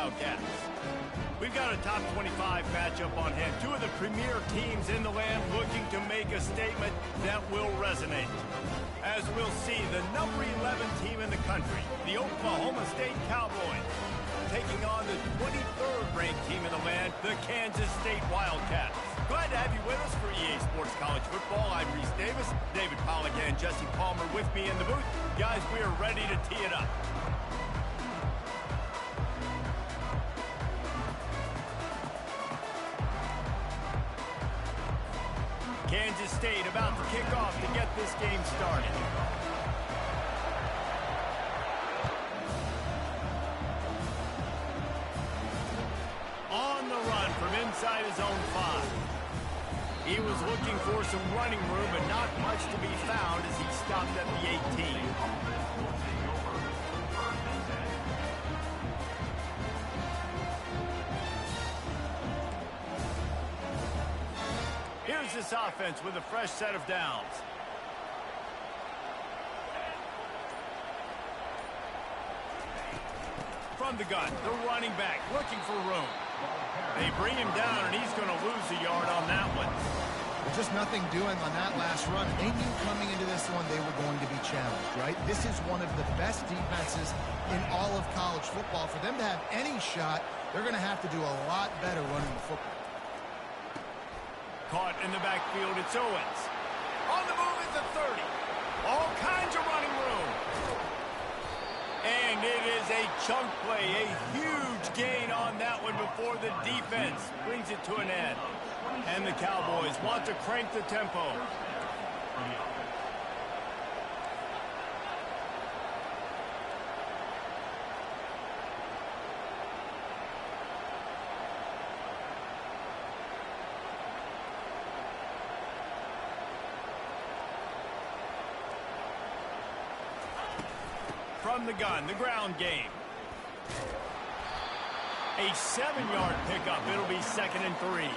Wildcats. We've got a top 25 matchup on hand. Two of the premier teams in the land looking to make a statement that will resonate. As we'll see, the number 11 team in the country, the Oklahoma State Cowboys, taking on the 23rd ranked team in the land, the Kansas State Wildcats. Glad to have you with us for EA Sports College Football. I'm Reese Davis, David Pollack and Jesse Palmer with me in the booth. Guys, we are ready to tee it up. Kansas State about to kick off to get this game started. On the run from inside his own 5. He was looking for some running room, but not much to be found as he stopped at the 18. Here's this offense with a fresh set of downs. From the gun, the running back looking for room. They bring him down, and he's going to lose a yard on that one. There's just nothing doing on that last run. They knew coming into this one they were going to be challenged, right? This is one of the best defenses in all of college football. For them to have any shot, they're going to have to do a lot better running the football. Caught in the backfield, it's Owens. On the move is the 30. All kinds of running room. And it is a chunk play, a huge gain on that one before the defense brings it to an end. And the Cowboys want to crank the tempo. From the gun, the ground game. A 7-yard pickup. It'll be 2nd and 3.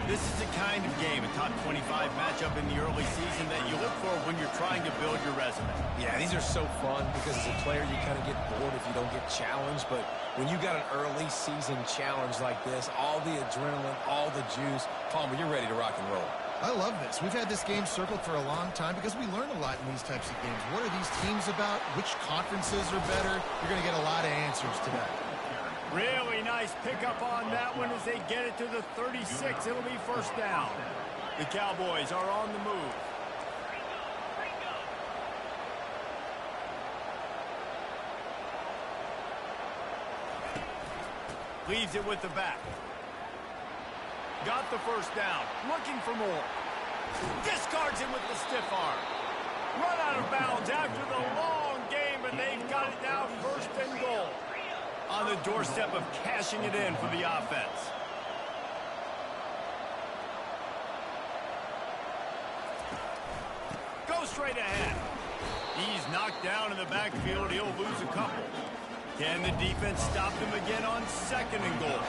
This is the kind of game, a top 25 matchup in the early season that you look for when you're trying to build your resume. Yeah, these are so fun because as a player you kind of get bored if you don't get challenged. But when you got an early season challenge like this, all the adrenaline, all the juice, Palmer, you're ready to rock and roll. I love this. We've had this game circled for a long time because we learn a lot in these types of games. What are these teams about? Which conferences are better? You're going to get a lot of answers today. Really nice pickup on that one as they get it to the 36. It'll be 1st down. The Cowboys are on the move. Leaves it with the back. Got the 1st down. Looking for more. Discards it with the stiff arm. Run out of bounds after the long game, and they've got it now 1st and goal. On the doorstep of cashing it in for the offense. Go straight ahead. He's knocked down in the backfield. He'll lose a couple. Can the defense stop him again on 2nd and goal?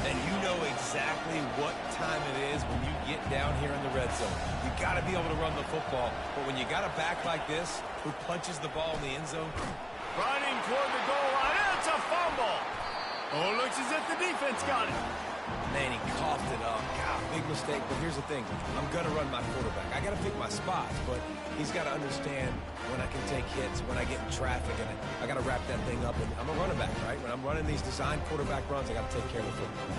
And you know exactly what time it is when you get down here in the red zone. You got to be able to run the football. But when you got a back like this who punches the ball in the end zone. Running toward the goal line. It's a fumble. Oh, it looks as if the defense got it. Man, he coughed it up. God, big mistake. But here's the thing. I'm going to run my quarterback. I got to pick my spots, but he's got to understand when I can take hits, when I get in traffic, and I got to wrap that thing up. And I'm a running back, right? When I'm running these design quarterback runs, I got to take care of the football.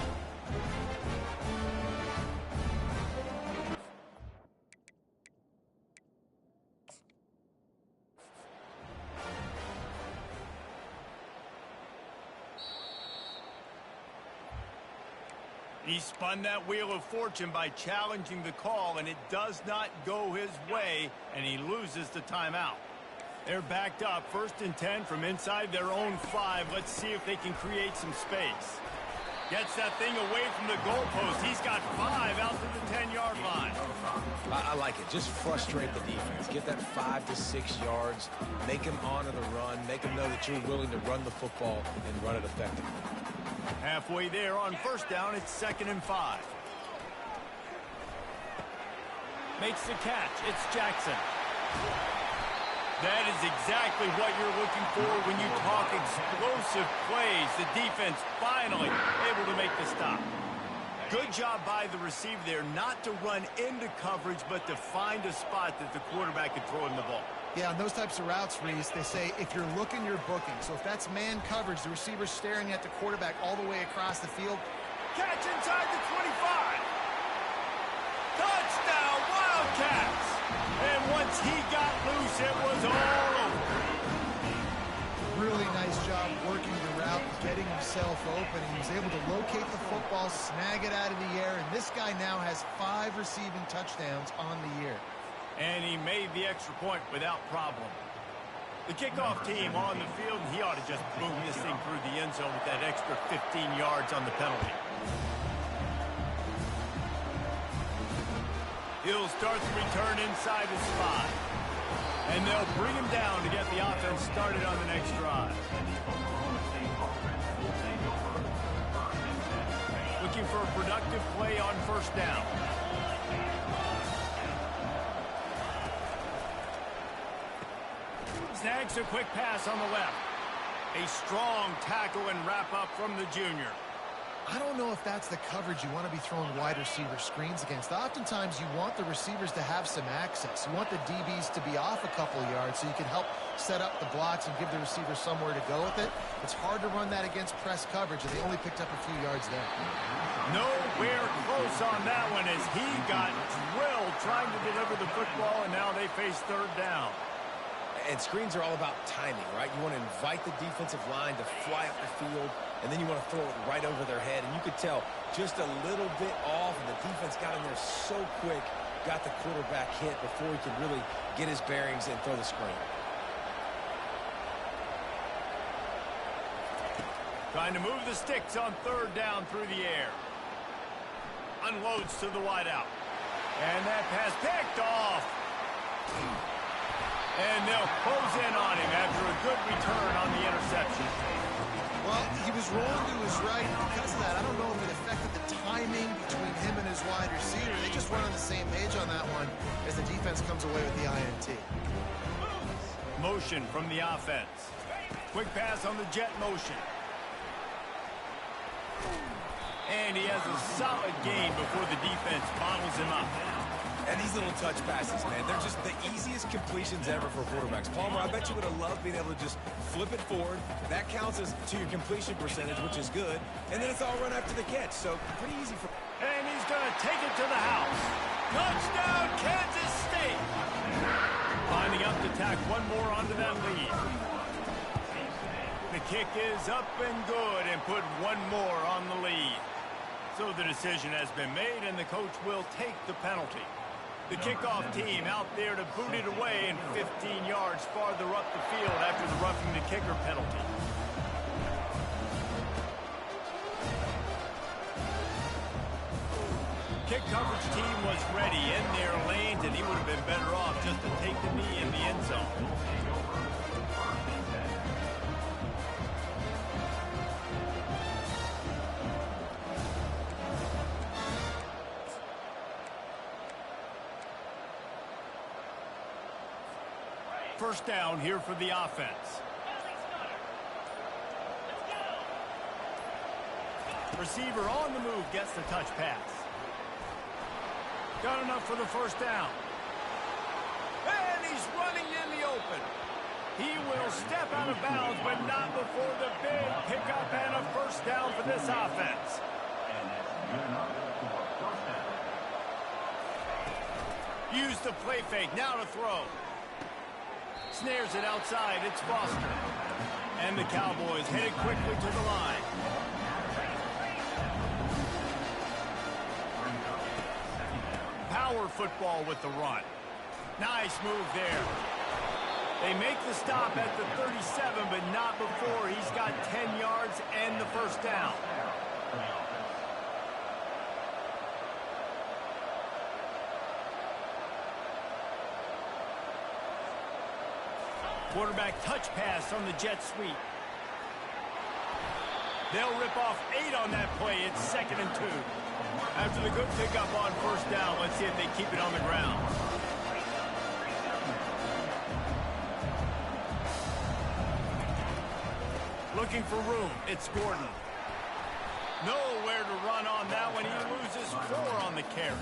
He spun that wheel of fortune by challenging the call, and it does not go his way, and he loses the timeout. They're backed up, 1st and 10 from inside their own 5. Let's see if they can create some space. Gets that thing away from the goalpost. He's got 5 out to the 10-yard line. I like it. Just frustrate the defense. Get that 5 to 6 yards. Make them honor the run. Make them know that you're willing to run the football and run it effectively. Halfway there on 1st down, it's 2nd and 5. Makes the catch. It's Jackson. That is exactly what you're looking for when you talk explosive plays. The defense finally able to make the stop. Good job by the receiver there, not to run into coverage, but to find a spot that the quarterback could throw him the ball. Yeah, on those types of routes, Reese, they say if you're looking, you're booking. So if that's man coverage, the receiver's staring at the quarterback all the way across the field. Catch inside the 25. Touchdown, Wildcats! And once he got loose, it was all over. Really nice job working the route, getting himself open. He was able to locate the football, snag it out of the air, and this guy now has 5 receiving touchdowns on the year. And he made the extra point without problem. The kickoff team on the field, and he ought to just boom this thing through the end zone with that extra 15 yards on the penalty. He'll start the return inside his 5. And they'll bring him down to get the offense started on the next drive. Looking for a productive play on first down. Snags a quick pass on the left. A strong tackle and wrap up from the junior. I don't know if that's the coverage you want to be throwing wide receiver screens against. Oftentimes, you want the receivers to have some access. You want the DBs to be off a couple of yards so you can help set up the blocks and give the receiver somewhere to go with it. It's hard to run that against press coverage, and they only picked up a few yards there. Nowhere close on that one as he got drilled trying to deliver the football, and now they face third down. And screens are all about timing, right? You want to invite the defensive line to fly up the field, and then you want to throw it right over their head. And you could tell just a little bit off, and the defense got in there so quick, got the quarterback hit before he could really get his bearings and throw the screen. Trying to move the sticks on third down through the air. Unloads to the wideout. And that pass picked off. And they'll close in on him after a good return on the interception. Well, he was rolling to his right. Because of that, I don't know if it affected the timing between him and his wide receiver. They just run on the same page on that one as the defense comes away with the INT. Motion from the offense. Quick pass on the jet motion. And he has a solid gain before the defense bottles him up. And these little touch passes, man, they're just the easiest completions ever for quarterbacks. Palmer, I bet you would have loved being able to just flip it forward. That counts as to your completion percentage, which is good. And then it's all run after the catch, so pretty easy for... And he's going to take it to the house. Touchdown, Kansas State! Lining up to tack one more onto that lead. The kick is up and good and put one more on the lead. So the decision has been made, and the coach will take the penalty. The kickoff team out there to boot it away and 15 yards farther up the field after the roughing the kicker penalty. Kick coverage team was ready in their lanes, and he would have been better off just to take the knee in the end zone. First down here for the offense. Receiver on the move gets the touch pass. Got enough for the first down. And he's running in the open. He will step out of bounds, but not before the big pickup and a first down for this offense. Use the play fake, now to throw. Snares it outside, it's Foster. And the Cowboys headed quickly to the line. Power football with the run. Nice move there. They make the stop at the 37, but not before he's got 10 yards and the first down. Quarterback touch pass on the jet sweep. They'll rip off 8 on that play. It's 2nd and 2. After the good pickup on first down, let's see if they keep it on the ground. Looking for room. It's Gordon. Nowhere to run on that one. He loses 4 on the carry.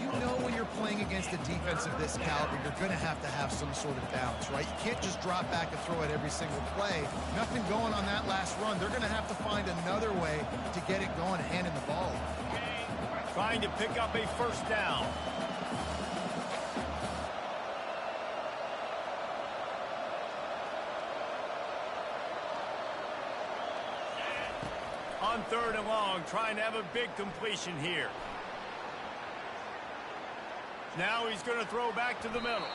You know when you're playing against a defense of this caliber, you're going to have some sort of balance, right? You can't just drop back and throw it every single play. Nothing going on that last run. They're going to have to find another way to get it going, handing the ball. Trying to pick up a first down. On 3rd and long, trying to have a big completion here. Now he's going to throw back to the middle.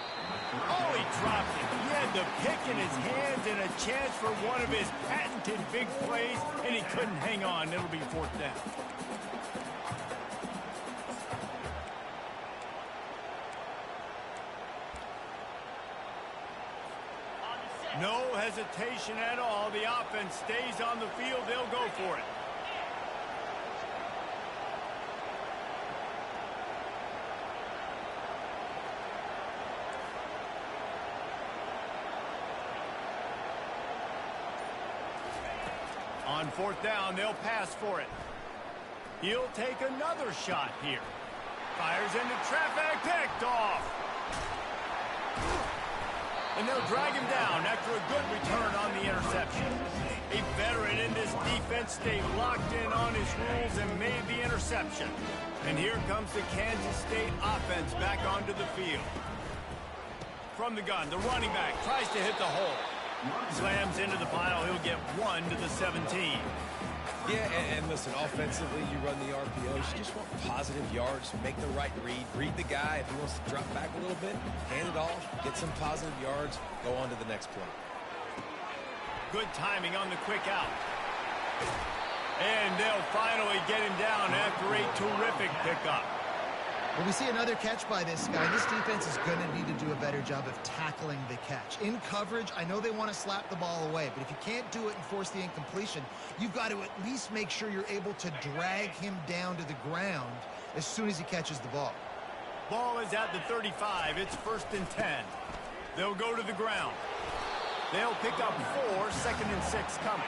Oh, he dropped it. He had the pick in his hands and a chance for one of his patented big plays, and he couldn't hang on. It'll be 4th down. No hesitation at all. The offense stays on the field. They'll go for it. On 4th down, they'll pass for it. He'll take another shot here. Fires into traffic, picked off. And they'll drag him down after a good return on the interception. A veteran in this defense stayed locked in on his rules and made the interception. And here comes the Kansas State offense back onto the field. From the gun, the running back tries to hit the hole. Slams into the pile. He'll get 1 to the 17. Yeah, and listen, offensively, you run the RPOs. You just want positive yards. Make the right read. Read the guy. If he wants to drop back a little bit, hand it off. Get some positive yards. Go on to the next play. Good timing on the quick out. And they'll finally get him down after a terrific pickup. Well, we see another catch by this guy. This defense is going to need to do a better job of tackling the catch. In coverage, I know they want to slap the ball away, but if you can't do it and force the incompletion, you've got to at least make sure you're able to drag him down to the ground as soon as he catches the ball. Ball is at the 35. It's 1st and 10. They'll go to the ground. They'll pick up 4, 2nd and 6 coming.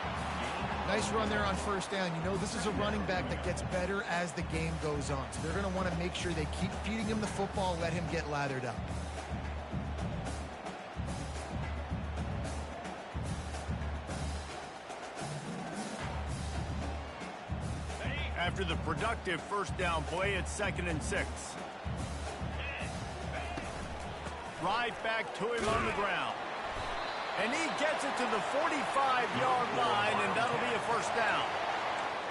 Nice run there on 1st down. You know, this is a running back that gets better as the game goes on. So they're going to want to make sure they keep feeding him the football, let him get lathered up. After the productive 1st down play, it's 2nd and 6. Right back to him on the ground. And he gets it to the 45-yard line, and that'll be a 1st down.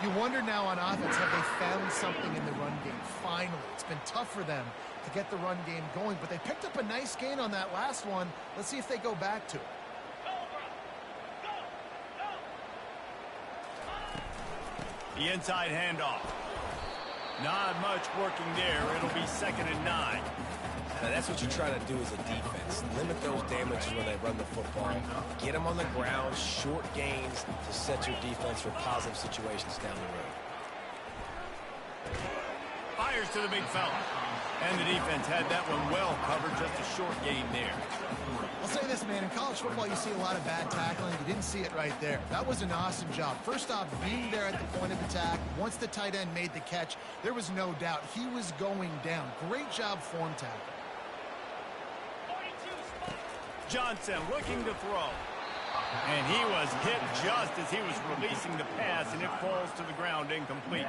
You wonder now on offense, have they found something in the run game? Finally. It's been tough for them to get the run game going, but they picked up a nice gain on that last one. Let's see if they go back to it. The inside handoff. Not much working there. It'll be 2nd and 9. Now, that's what you try to do as a defense. Limit those damages when they run the football. Get them on the ground, short gains to set your defense for positive situations down the road. Fires to the big fella. And the defense had that one well covered, just a short gain there. I'll say this, man. In college football, you see a lot of bad tackling. You didn't see it right there. That was an awesome job. First off, being there at the point of attack. Once the tight end made the catch, there was no doubt he was going down. Great job form tackle. Johnson looking to throw. And he was hit just as he was releasing the pass, and it falls to the ground incomplete.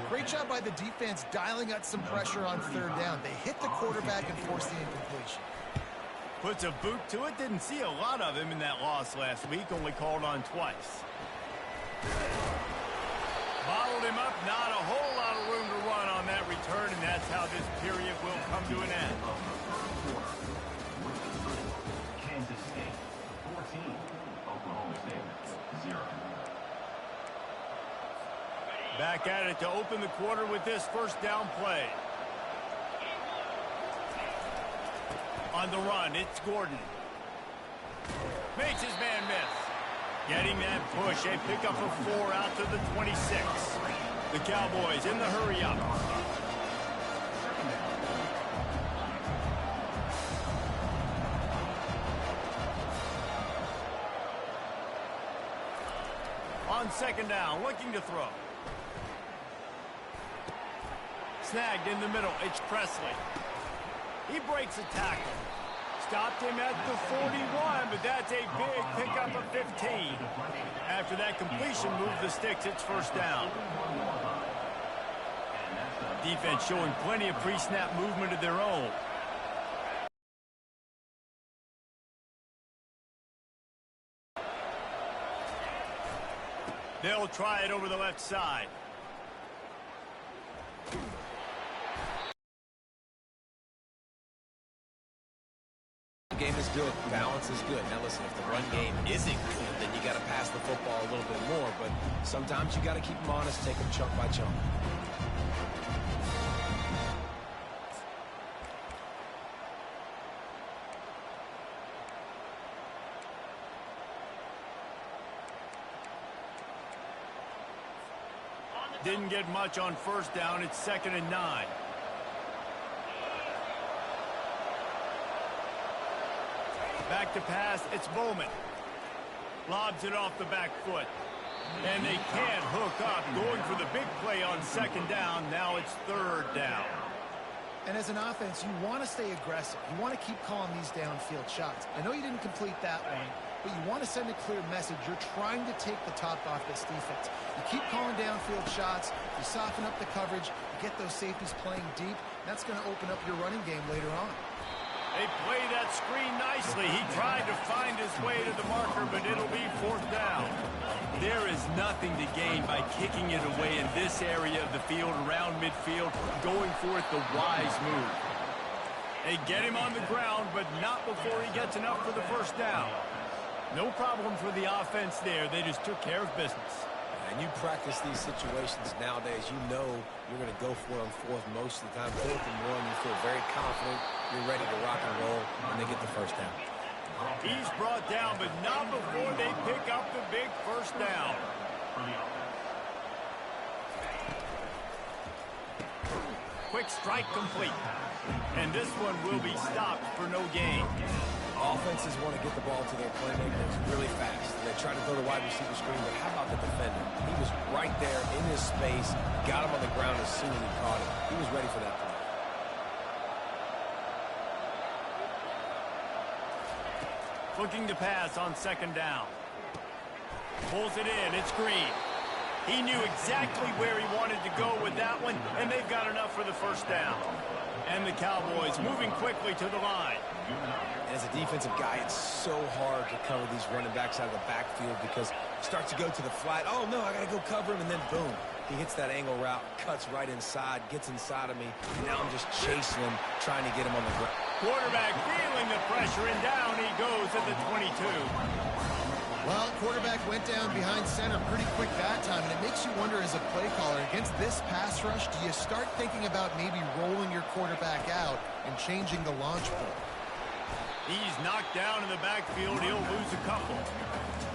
Great job by the defense dialing up some pressure on 3rd down. They hit the quarterback and forced the incompletion. Puts a boot to it. Didn't see a lot of him in that loss last week. Only called on twice. Bottled him up. Not a whole lot of room to run on that return, and that's how this period will come to an end. Kansas State 14, Oklahoma State 0. Back at it to open the quarter with this 1st down play. On the run, it's Gordon. Makes his man miss. Getting that push, a pickup of 4 out to the 26. The Cowboys in the hurry up. On second down, looking to throw. Snagged in the middle. It's Presley. He breaks a tackle. Stopped him at the 41, but that's a big pickup of 15. After that completion, move the sticks. It's first down. Defense showing plenty of pre-snap movement of their own. They'll try it over the left side. Game is good. Balance is good. Now listen, if the run game isn't good, then you got to pass the football a little bit more. But sometimes you got to keep them honest, take them chunk by chunk. Didn't get much on first down. It's 2nd and 9. Back to pass, it's Bowman. Lobs it off the back foot. And they can't hook up. Going for the big play on 2nd down. Now it's 3rd down. And as an offense, you want to stay aggressive. You want to keep calling these downfield shots. I know you didn't complete that one, but you want to send a clear message. You're trying to take the top off this defense. You keep calling downfield shots. You soften up the coverage. You get those safeties playing deep. That's going to open up your running game later on. They play that screen nicely. He tried to find his way to the marker, but it'll be 4th down. There is nothing to gain by kicking it away in this area of the field, around midfield, going for it the wise move. They get him on the ground, but not before he gets enough for the first down. No problem for the offense there. They just took care of business. And you practice these situations nowadays, you know you're going to go for it on 4th most of the time. 4th and 1, you feel very confident. You're ready to rock and roll, and they get the first down. He's brought down, but not before they pick up the big first down. Quick strike complete. And this one will be stopped for no gain. Offenses want to get the ball to their playmakers really fast. They try to go to wide receiver screen, but how about the defender? He was right there in his space, got him on the ground as soon as he caught him. He was ready for that play. Looking to pass on 2nd down. Pulls it in. It's Green. He knew exactly where he wanted to go with that one, and they've got enough for the first down. And the Cowboys moving quickly to the line. And as a defensive guy, it's so hard to cover these running backs out of the backfield because it starts to go to the flat. Oh, no, I got to go cover him, and then boom. He hits that angle route, cuts right inside, gets inside of me, and now I'm just chasing him, trying to get him on the ground. Quarterback feeling the pressure, and down he goes at the 22. Well, quarterback went down behind center pretty quick that time, and it makes you wonder as a play caller, against this pass rush, do you start thinking about maybe rolling your quarterback out and changing the launch point? He's knocked down in the backfield. He'll lose a couple.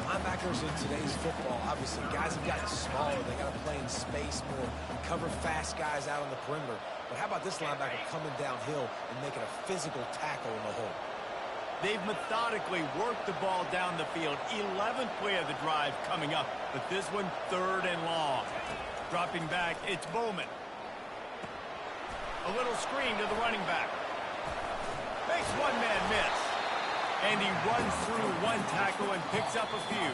Linebackers in today's football, obviously, guys have gotten smaller. They got to play in space more, cover fast guys out on the perimeter. But how about this linebacker coming downhill and making a physical tackle in the hole? They've methodically worked the ball down the field. 11th play of the drive coming up, but this one 3rd and long. Dropping back, it's Bowman. A little screen to the running back. Makes one man miss. And he runs through one tackle and picks up a few.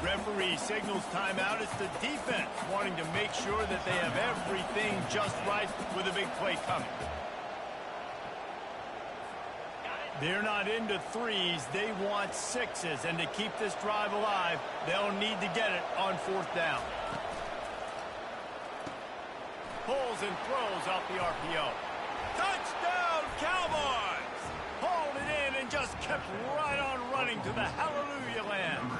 Referee signals timeout. It's the defense wanting to make sure that they have everything just right with a big play coming. They're not into 3s. They want 6s. And to keep this drive alive, they'll need to get it on 4th down. Pulls and throws off the RPO. Touchdown, Cowboys! Hauled it in and just kept right on running to the hallelujah land.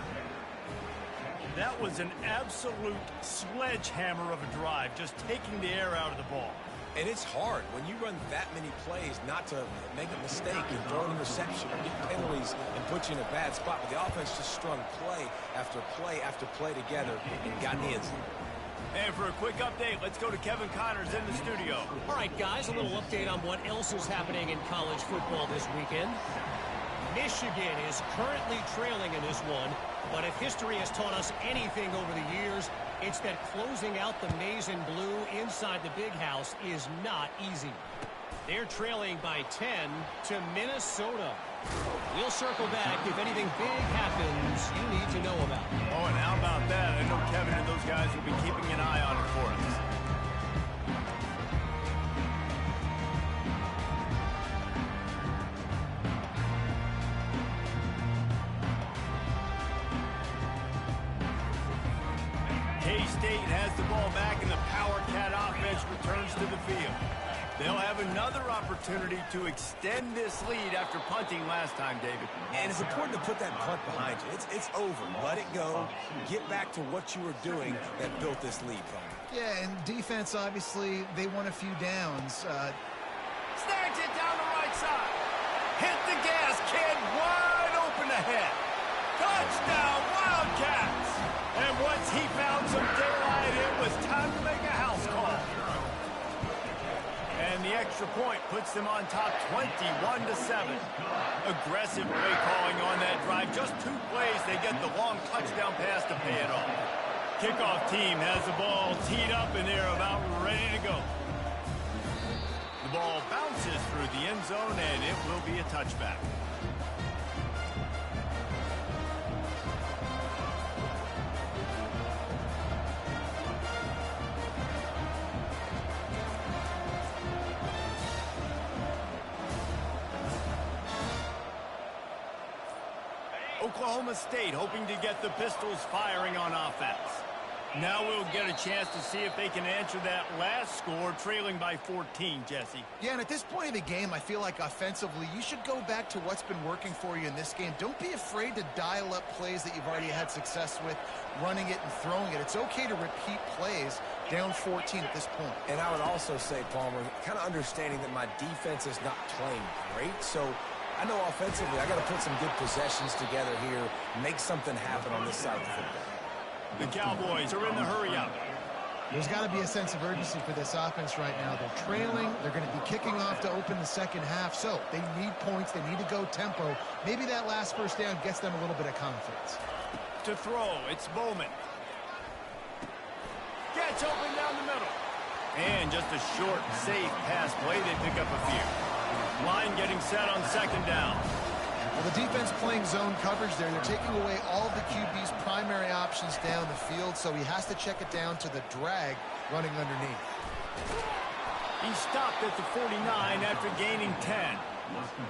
That was an absolute sledgehammer of a drive, just taking the air out of the ball. And it's hard when you run that many plays not to make a mistake and throw an interception or get penalties and put you in a bad spot. But the offense just strung play after play after play together and got in the end zone. And for a quick update, let's go to Kevin Connors in the studio. All right, guys, a little update on what else is happening in college football this weekend. Michigan is currently trailing in this one, but if history has taught us anything over the years, it's that closing out the maize and blue inside the big house is not easy. They're trailing by 10 to Minnesota. We'll circle back if anything big happens you need to know about. Oh, and how about that? I know Kevin and those guys will be keeping an eye on it for us. K-State has the ball back, and the Power Cat offense returns to the field. They'll have another opportunity to extend this lead after punting last time, David. And it's important to put that punt behind you. It's over. Let it go. Get back to what you were doing that built this lead, Palmer. Yeah, and defense, obviously, they won a few downs. Snags it down the right side. Hit the gas, kid. Wide open ahead. Touchdown, Wildcats. And once he found some daylight, it was time to make a house call. And the extra point puts them on top 21-7. Aggressive play calling on that drive. Just 2 plays, they get the long touchdown pass to pay it off. Kickoff team has the ball teed up, and they're about ready to go. The ball bounces through the end zone, and it will be a touchback. Oklahoma State hoping to get the Pistols firing on offense. Now we'll get a chance to see if they can answer that last score, trailing by 14, Jesse. Yeah, and at this point of the game, I feel like offensively, you should go back to what's been working for you in this game. Don't be afraid to dial up plays that you've already had success with, running it and throwing it. It's okay to repeat plays down 14 at this point. And I would also say, Palmer, kind of understanding that my defense is not playing great, so I know offensively I got to put some good possessions together here, make something happen on this side of the football. The Cowboys are in the hurry-up. There's got to be a sense of urgency for this offense right now. They're trailing. They're going to be kicking off to open the second half, so they need points. They need to go tempo. Maybe that last first down gets them a little bit of confidence. To throw, it's Bowman. Gets open down the middle. And just a short, safe pass play. They pick up a few. Line getting set on second down. Well, the defense playing zone coverage there. They're taking away all the QB's primary options down the field, so he has to check it down to the drag running underneath. He stopped at the 49 after gaining 10.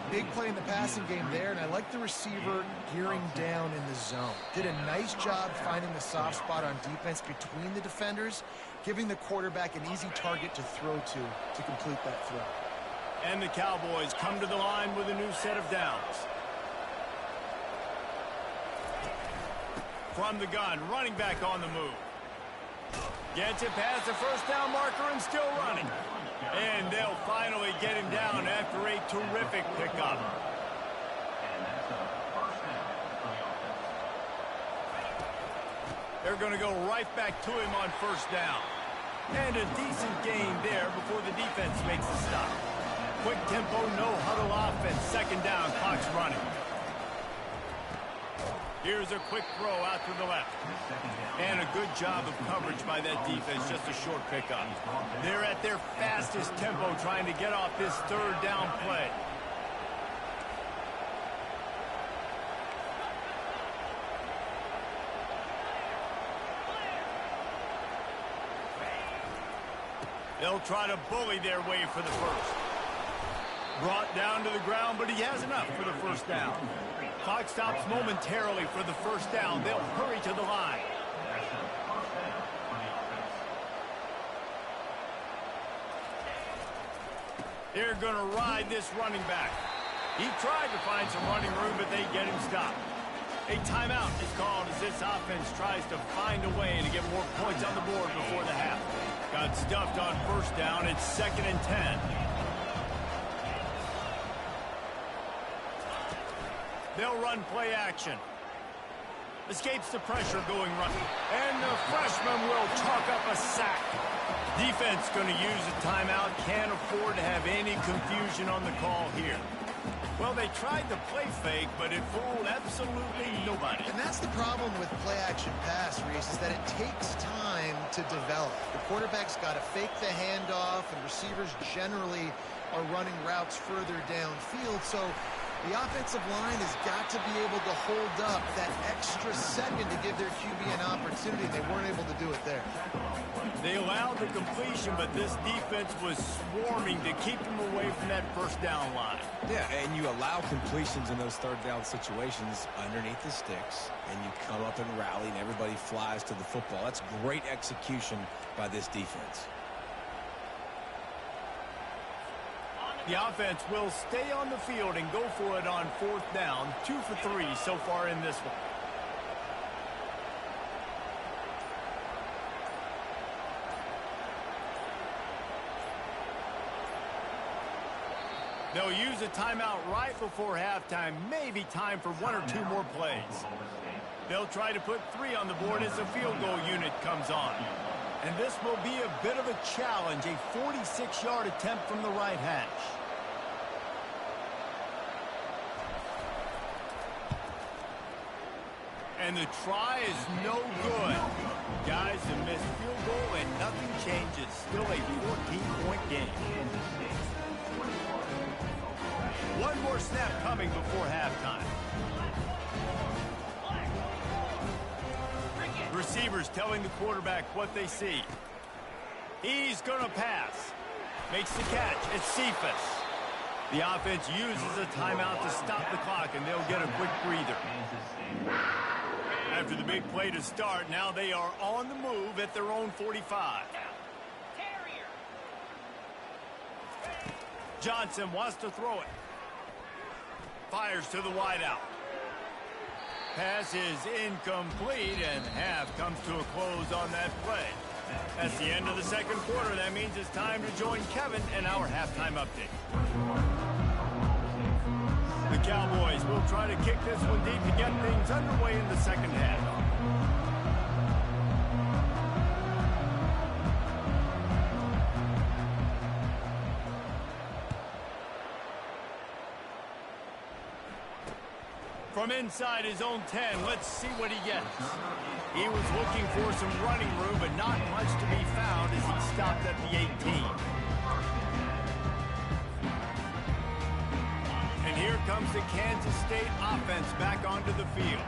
Big play in the passing game there, and I like the receiver gearing down in the zone. Did a nice job finding the soft spot on defense between the defenders, giving the quarterback an easy target to throw to complete that throw. And the Cowboys come to the line with a new set of downs. From the gun, running back on the move. Gets it past the first down marker and still running. And they'll finally get him down after a terrific pickup. They're going to go right back to him on first down. And a decent gain there before the defense makes the stop. Quick tempo, no huddle offense. Second down, clock's running. Here's a quick throw out to the left. And a good job of coverage by that defense, just a short pickup. They're at their fastest tempo trying to get off this third down play. They'll try to bully their way for the first. Brought down to the ground, but he has enough for the first down. Clock stops momentarily for the first down. They'll hurry to the line. They're going to ride this running back. He tried to find some running room, but they get him stopped. A timeout is called as this offense tries to find a way to get more points on the board before the half. Got stuffed on first down. It's 2nd and 10. They'll run play action. Escapes the pressure going right. And the freshman will chalk up a sack. Defense going to use a timeout. Can't afford to have any confusion on the call here. Well, they tried to play fake, but it fooled absolutely nobody. And that's the problem with play-action pass, Reese, is that it takes time to develop. The quarterback's got to fake the handoff, and receivers generally are running routes further downfield. So the offensive line has got to be able to hold up that extra second to give their QB an opportunity. They weren't able to do it there. They allowed the completion, but this defense was swarming to keep them away from that first down line. Yeah, and you allow completions in those third down situations underneath the sticks, and you come up and rally, and everybody flies to the football. That's great execution by this defense. The offense will stay on the field and go for it on fourth down. 2 for 3 so far in this one. They'll use a timeout right before halftime. Maybe time for 1 or 2 more plays. They'll try to put 3 on the board as the field goal unit comes on. And this will be a bit of a challenge, a 46-yard attempt from the right hash. And the try is no good. Guys, a missed field goal and nothing changes. Still a 14-point game. One more snap coming before halftime. Receivers telling the quarterback what they see. He's going to pass. Makes the catch. It's Cephas. The offense uses a timeout to stop the clock, and they'll get a quick breather. After the big play to start, now they are on the move at their own 45. Johnson wants to throw it. Fires to the wideout. Pass is incomplete, and half comes to a close on that play. That's the end of the second quarter. That means it's time to join Kevin and our halftime update. The Cowboys will try to kick this one deep to get things underway in the second half. From inside his own 10, let's see what he gets. He was looking for some running room, but not much to be found as he stopped at the 18. And here comes the Kansas State offense back onto the field.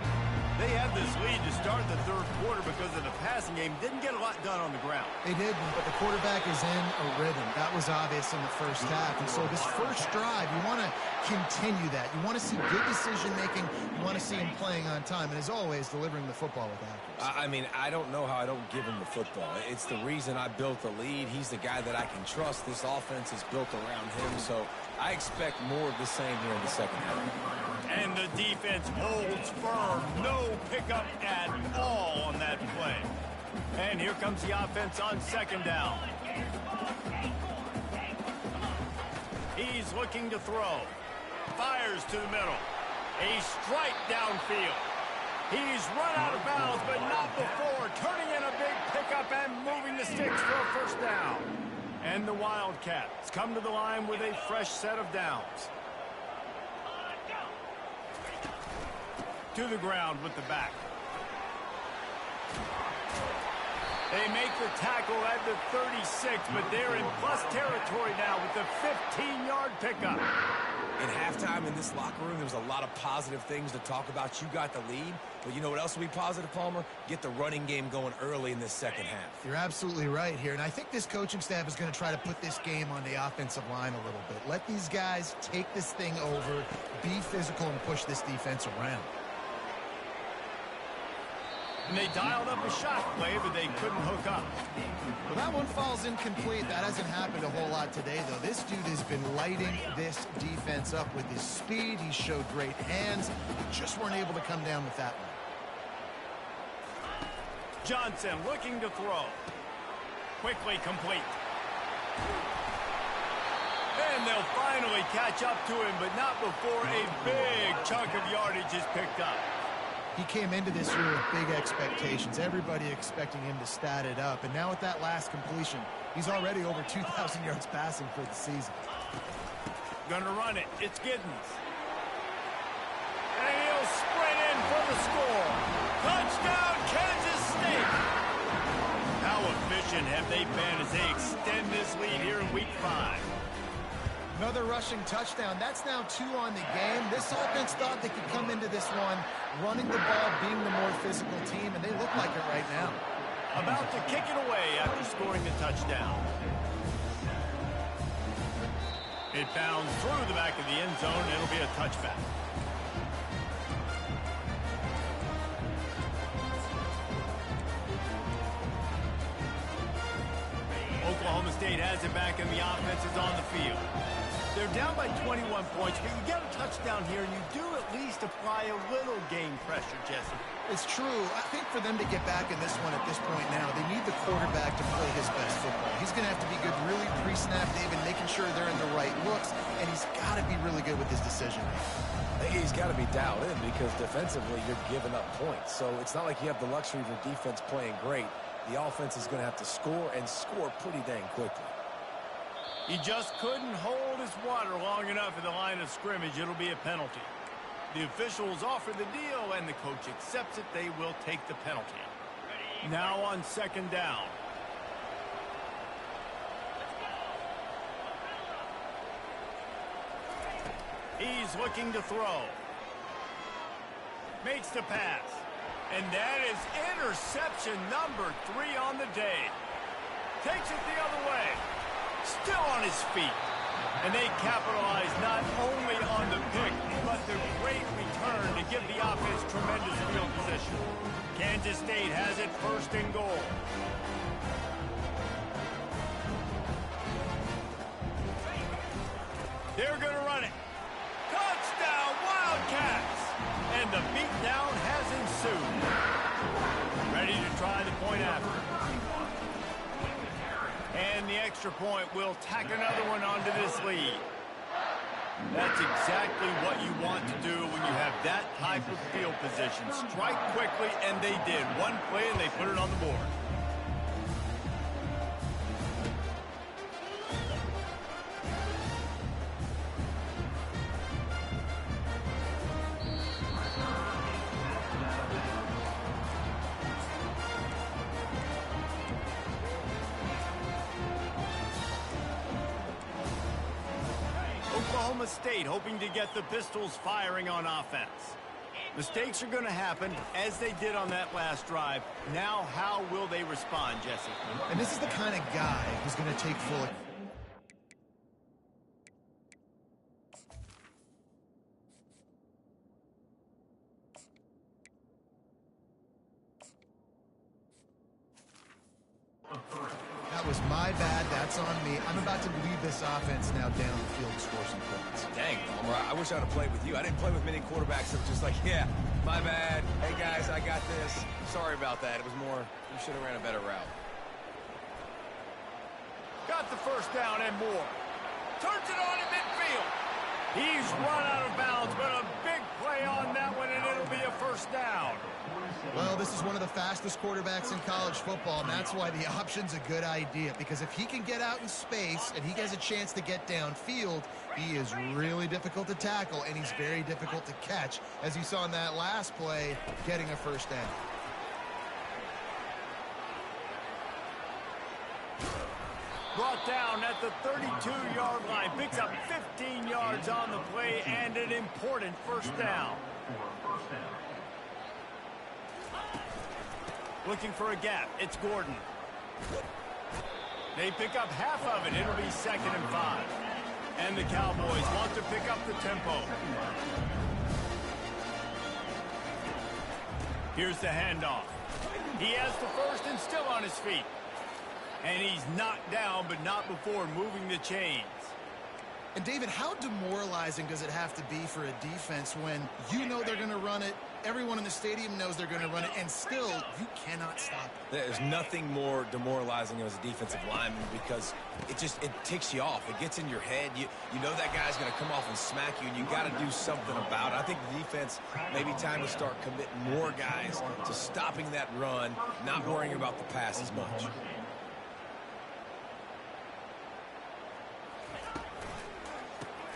They had this lead to start the third quarter because of the passing game. Didn't get a lot done on the ground. They didn't, but the quarterback is in a rhythm. That was obvious in the first half. And so this first drive, you want to continue that. You want to see good decision-making. You want to see him playing on time. And as always, delivering the football with accuracy. I mean, I don't know how I don't give him the football. It's the reason I built the lead. He's the guy that I can trust. This offense is built around him. So I expect more of the same here in the second half. And the defense holds firm. No pickup at all on that play. And here comes the offense on second down. He's looking to throw. Fires to the middle. A strike downfield. He's run out of bounds, but not before. Turning in a big pickup and moving the sticks for a first down. And the Wildcats come to the line with a fresh set of downs. To the ground with the back. They make the tackle at the 36, but they're in plus territory now with the 15-yard pickup. In halftime in this locker room, there was a lot of positive things to talk about. You got the lead, but you know what else will be positive, Palmer? Get the running game going early in this second half. You're absolutely right here, and I think this coaching staff is going to try to put this game on the offensive line a little bit. Let these guys take this thing over, be physical, and push this defense around. And they dialed up a shot play, but they couldn't hook up. Well, that one falls incomplete. That hasn't happened a whole lot today, though. This dude has been lighting this defense up with his speed. He showed great hands. Just weren't able to come down with that one. Johnson looking to throw. Quickly complete. And they'll finally catch up to him, but not before a big chunk of yardage is picked up. He came into this year with big expectations. Everybody expecting him to stat it up. And now with that last completion, he's already over 2,000 yards passing for the season. Gonna run it. It's Giddens. sprint in for the score. Touchdown, Kansas State. How efficient have they been as they extend this lead here in Week 5? Another rushing touchdown. That's now 2 on the game. This offense thought they could come into this one running the ball, being the more physical team, and they look like it right now. About to kick it away after scoring the touchdown. It bounds through the back of the end zone. It'll be a touchback. Oklahoma State has it back, and the offense is on the field. They're down by 21 points, but you get a touchdown here, and you do at least apply a little game pressure, Jesse. It's true. I think for them to get back in this one at this point now, they need the quarterback to play his best football. He's going to have to be good really pre-snap, David, making sure they're in the right looks, and he's got to be really good with his decision. He's got to be dialed in because defensively you're giving up points. So it's not like you have the luxury of your defense playing great. The offense is going to have to score and score pretty dang quickly. He just couldn't hold his water long enough in the line of scrimmage. It'll be a penalty. The officials offer the deal, and the coach accepts it. They will take the penalty. Now on 2nd down. He's looking to throw. Makes the pass. And that is interception number 3 on the day. Takes it the other way. Still on his feet. And they capitalize not only on the pick, but the great return to give the offense tremendous field position. Kansas State has it 1st and goal. They're going to run it. Touchdown, Wildcats! And the beatdown has ensued. Ready to try the point after. And the extra point will tack another one onto this lead. That's exactly what you want to do when you have that type of field position. Strike quickly, and they did. One play, and they put it on the board. Oklahoma State hoping to get the Pistols firing on offense. Mistakes are going to happen as they did on that last drive. Now, how will they respond, Jesse? And this is the kind of guy who's going to take full... That was my bad. That's on me. I'm about to lead this offense now down the field to score some points. Dang, Palmer, I wish I'd have played with you. I didn't play with many quarterbacks that were just like, yeah, my bad. Hey, guys, I got this. Sorry about that. It was more, you should have ran a better route. Got the 1st down and more. Turns it on in midfield. He's run out of bounds, but a big play on that one, and it'll be a 1st down. Well, this is one of the fastest quarterbacks in college football, and that's why the option's a good idea, because if he can get out in space and he has a chance to get downfield, he is really difficult to tackle, and he's very difficult to catch, as you saw in that last play, getting a 1st down. Brought down at the 32-yard line. Picks up 15 yards on the play and an important 1st down. Looking for a gap. It's Gordon. They pick up half of it. It'll be 2nd and 5. And the Cowboys want to pick up the tempo. Here's the handoff. He has the 1st and still on his feet. And he's knocked down, but not before moving the chains. And, David, how demoralizing does it have to be for a defense when you know they're going to run it, everyone in the stadium knows they're going to run it, and still you cannot stop it? There's nothing more demoralizing as a defensive lineman because it ticks you off. It gets in your head. You know that guy's going to come off and smack you, and you got to do something about it. I think the defense, maybe time to start committing more guys to stopping that run, not worrying about the pass as much.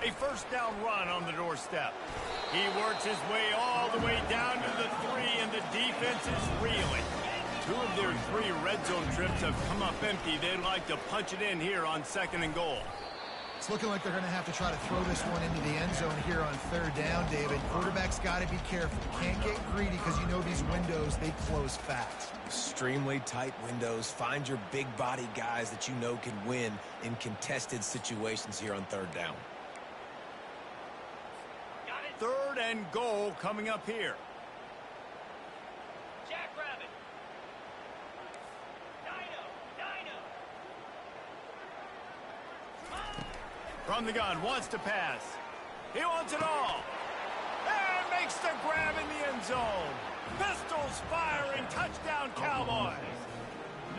A 1st down run on the doorstep. He works his way all the way down to the 3, and the defense is reeling. 2 of their 3 red zone trips have come up empty. They'd like to punch it in here on 2nd and goal. It's looking like they're going to have to try to throw this one into the end zone here on 3rd down, David. Quarterback's got to be careful. Can't get greedy because you know these windows, they close fast. Extremely tight windows. Find your big body guys that you know can win in contested situations here on 3rd down. 3rd and goal coming up here. Jackrabbit. From the gun, wants to pass. He wants it all. And makes the grab in the end zone. Pistols firing, touchdown Cowboys.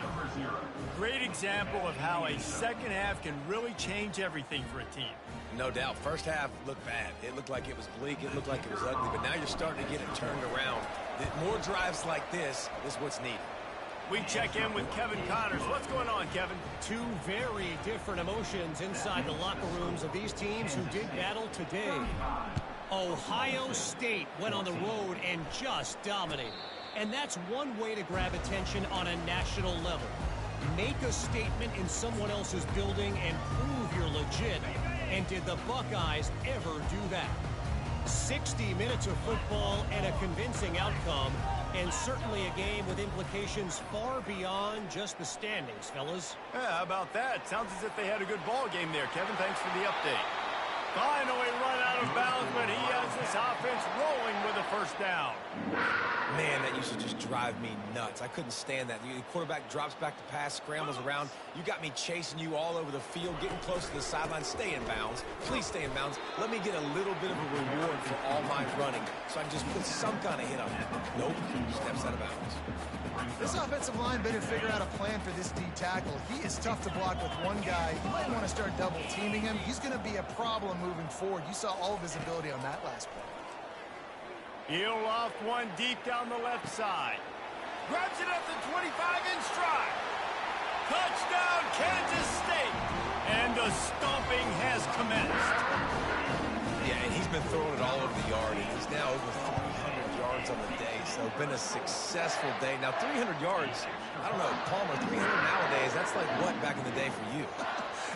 Number 0. Great example of how a second half can really change everything for a team. No doubt. First half looked bad. It looked like it was bleak. It looked like it was ugly. But now you're starting to get it turned around. More drives like this is what's needed. We check in with Kevin Connors. What's going on, Kevin? 2 very different emotions inside the locker rooms of these teams who did battle today. Ohio State went on the road and just dominated. And that's one way to grab attention on a national level. Make a statement in someone else's building and prove you're legit. And did the Buckeyes ever do that? 60 minutes of football and a convincing outcome, and certainly a game with implications far beyond just the standings, fellas. Yeah, how about that? Sounds as if they had a good ball game there, Kevin. Thanks for the update. Finally run out of bounds, but he has this offense rolling with a 1st down. Man, that used to just drive me nuts. I couldn't stand that. The quarterback drops back to pass, scrambles around. You got me chasing you all over the field, getting close to the sideline. Stay in bounds. Please stay in bounds. Let me get a little bit of a reward for all my running so I can just put some kind of hit on it. Nope. Steps out of bounds. This offensive line better figure out a plan for this D tackle. He is tough to block with one guy. You might want to start double teaming him. He's going to be a problem moving forward. You saw all of his ability on that last play. He'll loft one deep down the left side. Grabs it at the 25 in stride. Touchdown, Kansas State. And the stomping has commenced. Yeah, and he's been throwing it all over the yard, and he's now over 300 yards on the day. So been a successful day. Now, 300 yards, I don't know, Palmer, 300 nowadays, that's like what back in the day for you?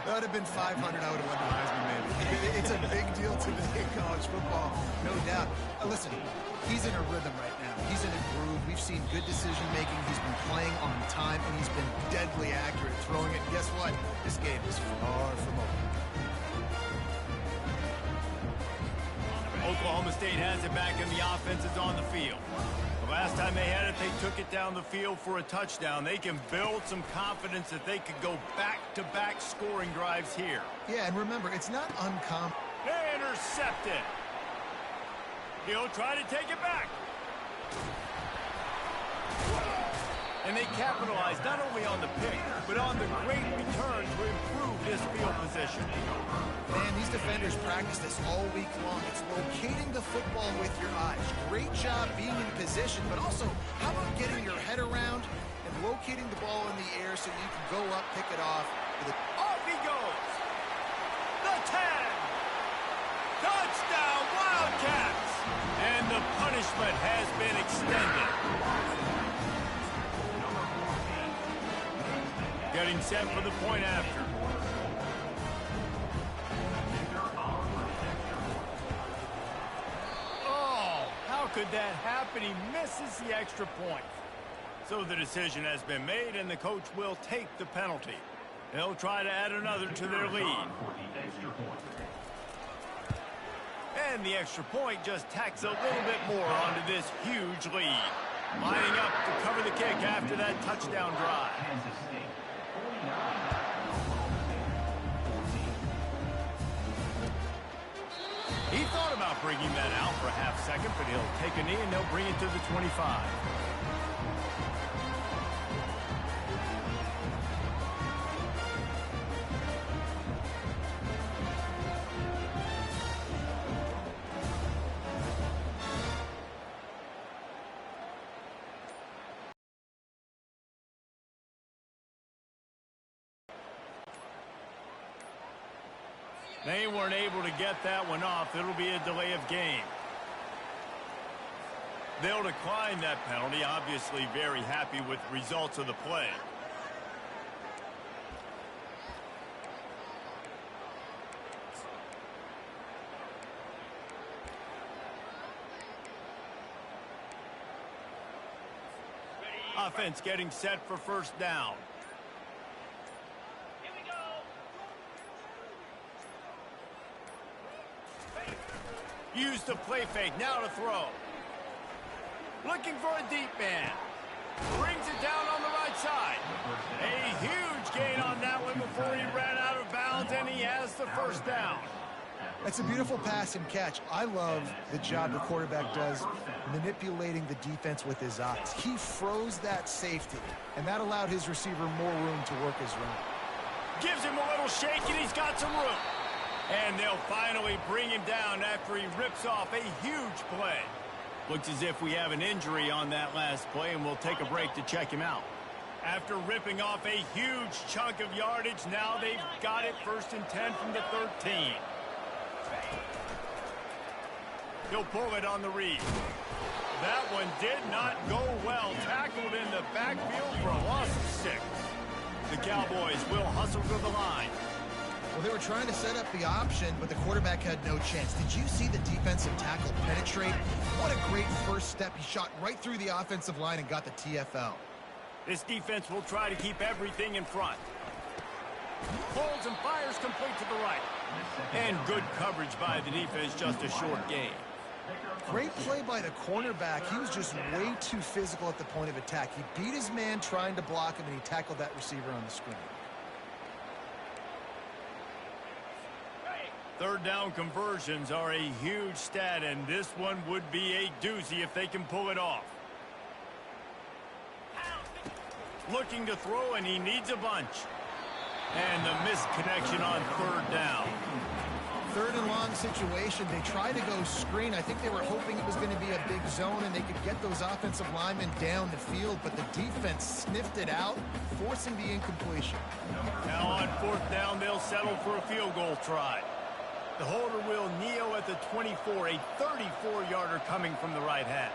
That would have been 500. I would have won the Heisman, maybe. It's a big deal today in college football, no doubt. Listen, he's in a rhythm right now. He's in a groove. We've seen good decision-making. He's been playing on time, and he's been deadly accurate throwing it. And guess what? This game is far from over. Oklahoma State has it back, and the offense is on the field. The last time they had it, they took it down the field for a touchdown. They can build some confidence that they could go back-to-back scoring drives here. Yeah, and remember, it's not uncommon. Intercepted. He'll try to take it back. And they capitalize not only on the pick, but on the great return to improve this field position. Man, these defenders practice this all week long. It's locating the football with your eyes. Great job being in position, but also, how about getting your head around and locating the ball in the air so you can go up, pick it off. Off he goes. The 10. Touchdown, Wildcats. And the punishment has been extended. Getting set for the point after. Oh, how could that happen? He misses the extra point. So the decision has been made, and the coach will take the penalty. They'll try to add another to their lead. And the extra point just tacks a little bit more onto this huge lead. Lining up to cover the kick after that touchdown drive. He thought about bringing that out for a half second, but he'll take a knee and they'll bring it to the 25. They weren't able to get that one off. It'll be a delay of game. They'll decline that penalty, obviously very happy with the results of the play. Offense getting set for first down. Here we go. Use the play fake, now to throw. Looking for a deep man. Brings it down on the right side. A huge gain on that one before he ran out of bounds, and he has the first down. That's a beautiful pass and catch. I love the job the quarterback does manipulating the defense with his eyes. He froze that safety, and that allowed his receiver more room to work his route. Gives him a little shake, and he's got some room. And they'll finally bring him down after he rips off a huge play. Looks as if we have an injury on that last play, and we'll take a break to check him out. After ripping off a huge chunk of yardage, now they've got it 1st and 10 from the 13. He'll pull it on the read. That one did not go well. Tackled in the backfield for a loss of 6. The Cowboys will hustle to the line. Well, they were trying to set up the option, but the quarterback had no chance. Did you see the defensive tackle penetrate? What a great first step. He shot right through the offensive line and got the TFL. This defense will try to keep everything in front. Holds and fires complete to the right. And good coverage by the defense, just a short gain. Great play by the cornerback. He was just way too physical at the point of attack. He beat his man trying to block him, and he tackled that receiver on the screen. 3rd down conversions are a huge stat, and this one would be a doozy if they can pull it off. Looking to throw, and he needs a bunch. And the missed connection on 3rd down. 3rd and long situation. They tried to go screen. I think they were hoping it was going to be a big zone and they could get those offensive linemen down the field, but the defense sniffed it out, forcing the incompletion. Now on 4th down, they'll settle for a field goal try. The holder will kneel at the 24, a 34-yarder coming from the right hash.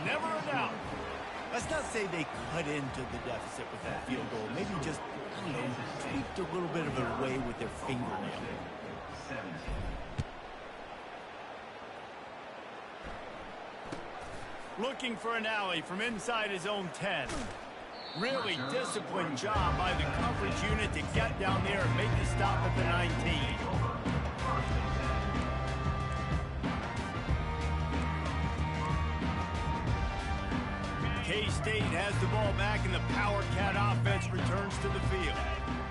Never a doubt. Let's not say they cut into the deficit with that field goal. Maybe just, I don't know, tweaked a little bit of it away with their fingernail. Looking for an alley from inside his own 10. Really disciplined job by the coverage unit to get down there and make the stop at the 19. K-State has the ball back, and the Power Cat offense returns to the field.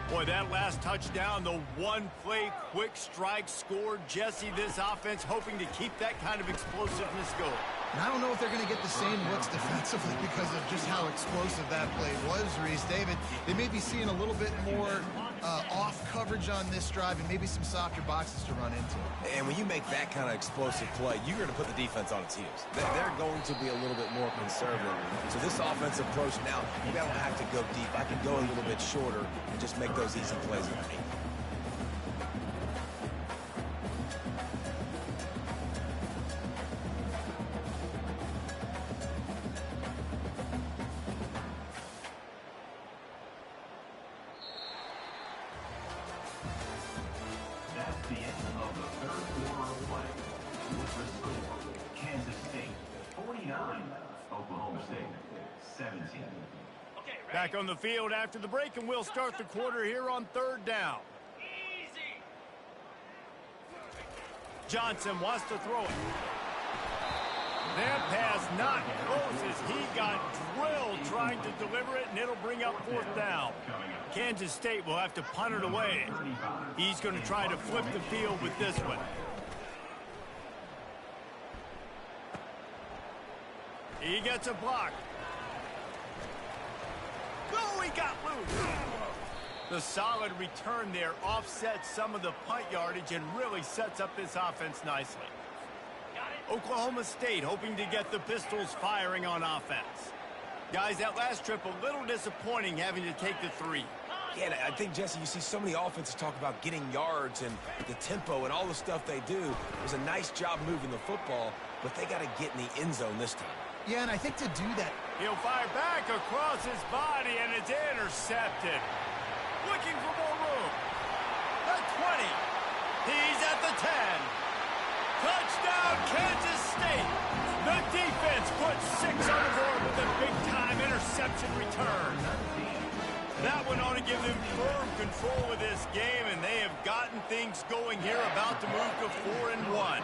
Boy, that last touchdown, the one-play quick strike scored. Jesse, this offense hoping to keep that kind of explosiveness going. And I don't know if they're going to get the same looks defensively because of just how explosive that play was, Reese. David, they may be seeing a little bit more off coverage on this drive and maybe some softer boxes to run into. And when you make that kind of explosive play, you're going to put the defense on its heels. They're going to be a little bit more conservative. So this offensive approach now, you don't have to go deep. I can go a little bit shorter and just make those easy plays underneath. That's the end of the 3rd quarter of play. With the score, Kansas State 49, Oklahoma State 17. Back on the field after the break, and we'll start the quarter here on 3rd down. Easy. Johnson wants to throw it. That pass not close as he got drilled trying to deliver it, and it'll bring up 4th down. Kansas State will have to punt it away. He's going to try to flip the field with this one. He gets a block. Oh, he got loose. The solid return there offsets some of the punt yardage and really sets up this offense nicely. Oklahoma State hoping to get the Pistols firing on offense. Guys, that last trip a little disappointing having to take the 3. Yeah, I think, Jesse, you see so many offenses talk about getting yards and the tempo and all the stuff they do. It was a nice job moving the football, but they got to get in the end zone this time. Yeah, and I think to do that, he'll fire back across his body, and it's intercepted. Looking for more room. The 20. He's at the 10. Touchdown, Kansas State. The defense puts 6 on the board with a big-time interception return. That went on to give them firm control of this game, and they have gotten things going here, about to move to 4-1.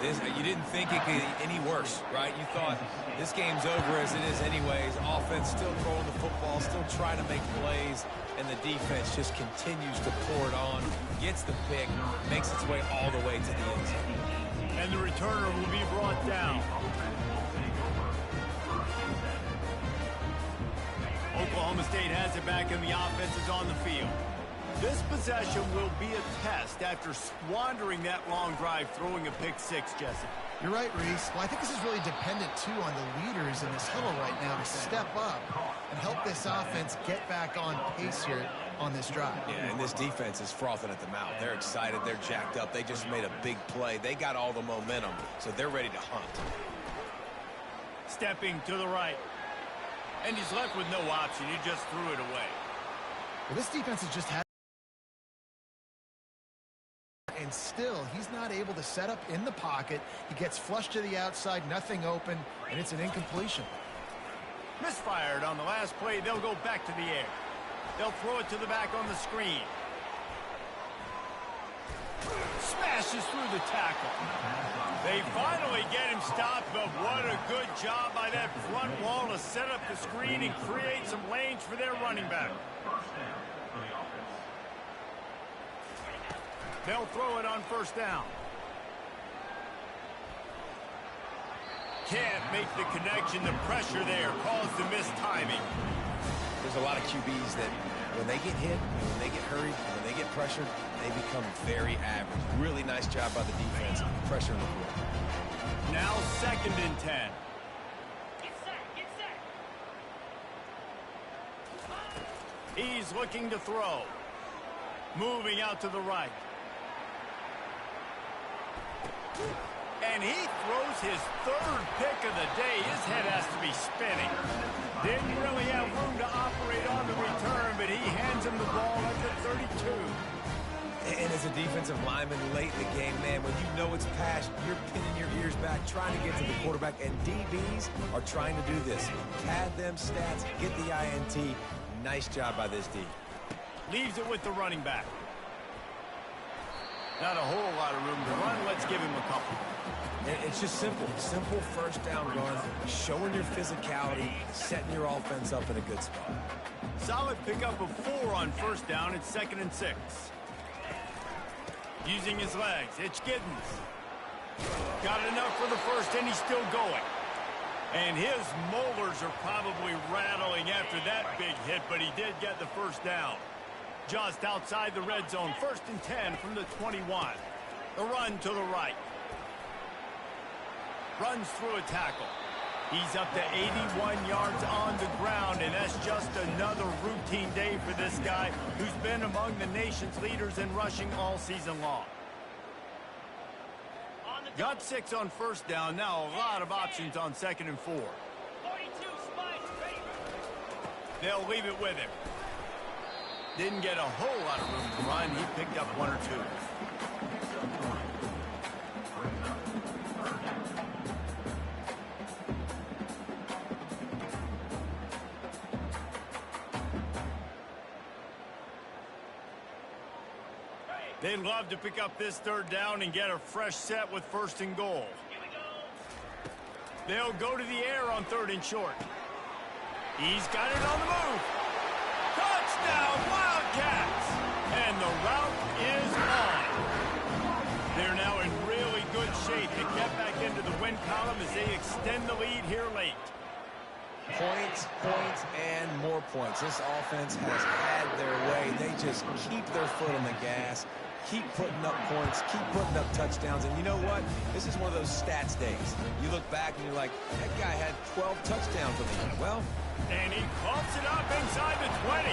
Dude, you didn't think it could get any worse, right? You thought this game's over as it is anyways. Offense still throwing the football, still trying to make plays, and the defense just continues to pour it on, gets the pick, makes its way all the way to the end zone. And the returner will be brought down. Oklahoma State has it back, and the offense is on the field. This possession will be a test after squandering that long drive, throwing a pick six, Jesse. You're right, Reese. Well, I think this is really dependent, too, on the leaders in this huddle right now to step up and help this offense get back on pace here on this drive. Yeah, and this defense is frothing at the mouth. They're excited. They're jacked up. They just made a big play. They got all the momentum, so they're ready to hunt. Stepping to the right. And he's left with no option. He just threw it away. Well, this defense has just had... And still, he's not able to set up in the pocket. He gets flushed to the outside, nothing open, and it's an incompletion. Misfired on the last play. They'll go back to the air. They'll throw it to the back on the screen. Smashes through the tackle. They finally get him stopped, but what a good job by that front wall to set up the screen and create some lanes for their running back. They'll throw it on first down. Can't make the connection. The pressure there caused the missed timing. There's a lot of QBs that when they get hit, when they get hurried, when they get pressured, they become very average. Really nice job by the defense, pressuring the quarterback. Now 2nd and 10. Get set, get set. He's looking to throw. Moving out to the right. And he throws his 3rd pick of the day. His head has to be spinning. Didn't really have room to operate on the return, but he hands him the ball at the 32. And as a defensive lineman late in the game, man, when you know it's past, you're pinning your ears back, trying to get to the quarterback, and DBs are trying to do this. Pad them stats, get the INT. Nice job by this D. Leaves it with the running back. Not a whole lot of room to run. Let's give him a couple. It's just simple. Simple first down run, showing your physicality, setting your offense up in a good spot. Solid pickup of 4 on first down. It's 2nd and 6. Using his legs, it's Giddens. Got enough for the first, and he's still going. And his molars are probably rattling after that big hit, but he did get the first down. Just outside the red zone, 1st and 10 from the 21. The run to the right. Runs through a tackle. He's up to 81 yards on the ground, and that's just another routine day for this guy who's been among the nation's leaders in rushing all season long. Got 6 on first down. Now a lot of options on 2nd and 4. 42 Spikes, ready. They'll leave it with him. Didn't get a whole lot of room to run. He picked up 1 or 2. They'd love to pick up this 3rd down and get a fresh set with 1st and goal. They'll go to the air on 3rd and short. He's got it on the move. Touchdown, Wildcats! And the route is on. They're now in really good shape to get back into the win column as they extend the lead here late. Points, points, and more points. This offense has had their way. They just keep their foot on the gas, keep putting up points, keep putting up touchdowns. And you know what? This is one of those stats days. You look back and you're like, that guy had 12 touchdowns on the year. Well, and he clumps it up inside the 20.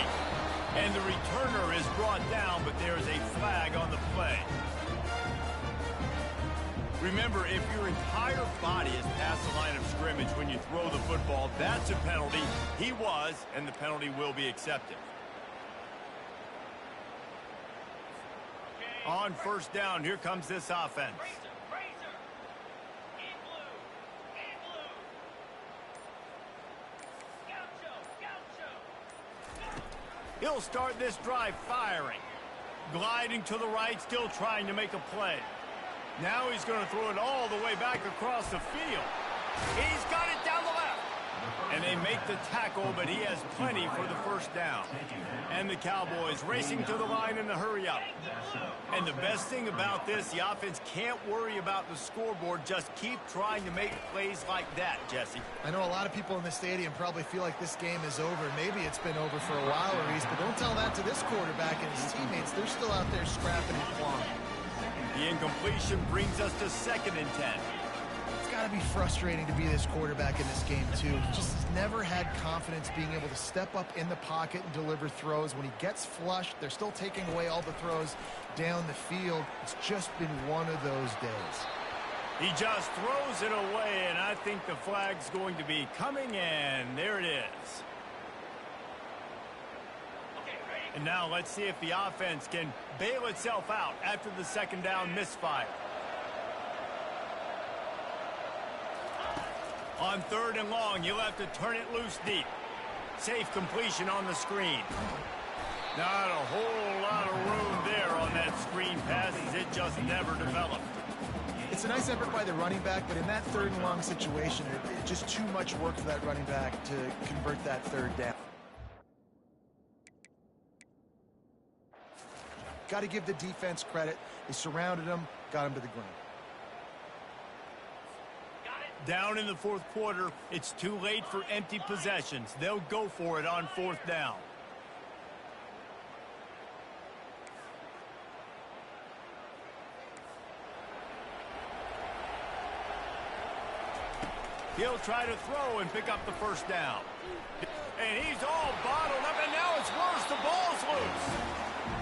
And the returner is brought down, but there is a flag on the play. Remember, if your entire body is past the line of scrimmage when you throw the football, that's a penalty. He was, and the penalty will be accepted. On first down, here comes this offense. He'll start this drive firing. Gliding to the right, still trying to make a play. Now he's going to throw it all the way back across the field. He's got it down the left. And they make the tackle, but he has plenty for the first down. And the Cowboys racing to the line in the hurry up. And the best thing about this, the offense can't worry about the scoreboard. Just keep trying to make plays like that, Jesse. I know a lot of people in the stadium probably feel like this game is over. Maybe it's been over for a while, Reese, but don't tell that to this quarterback and his teammates. They're still out there scrapping and clawing. The incompletion brings us to 2nd and 10. It's got to be frustrating to be this quarterback in this game, too. He just has never had confidence being able to step up in the pocket and deliver throws. When he gets flushed, they're still taking away all the throws down the field. It's just been one of those days. He just throws it away, and I think the flag's going to be coming in. There it is. And now let's see if the offense can bail itself out after the 2nd down misfire. On 3rd and long, you'll have to turn it loose deep. Safe completion on the screen. Not a whole lot of room there on that screen pass as it just never developed. It's a nice effort by the running back, but in that 3rd and long situation, it's just too much work for that running back to convert that 3rd down. Got to give the defense credit. They surrounded him, got him to the ground. Down in the 4th quarter, it's too late for empty possessions. They'll go for it on 4th down. He'll try to throw and pick up the 1st down. And he's all bottled up, and now it's worse. The ball's loose.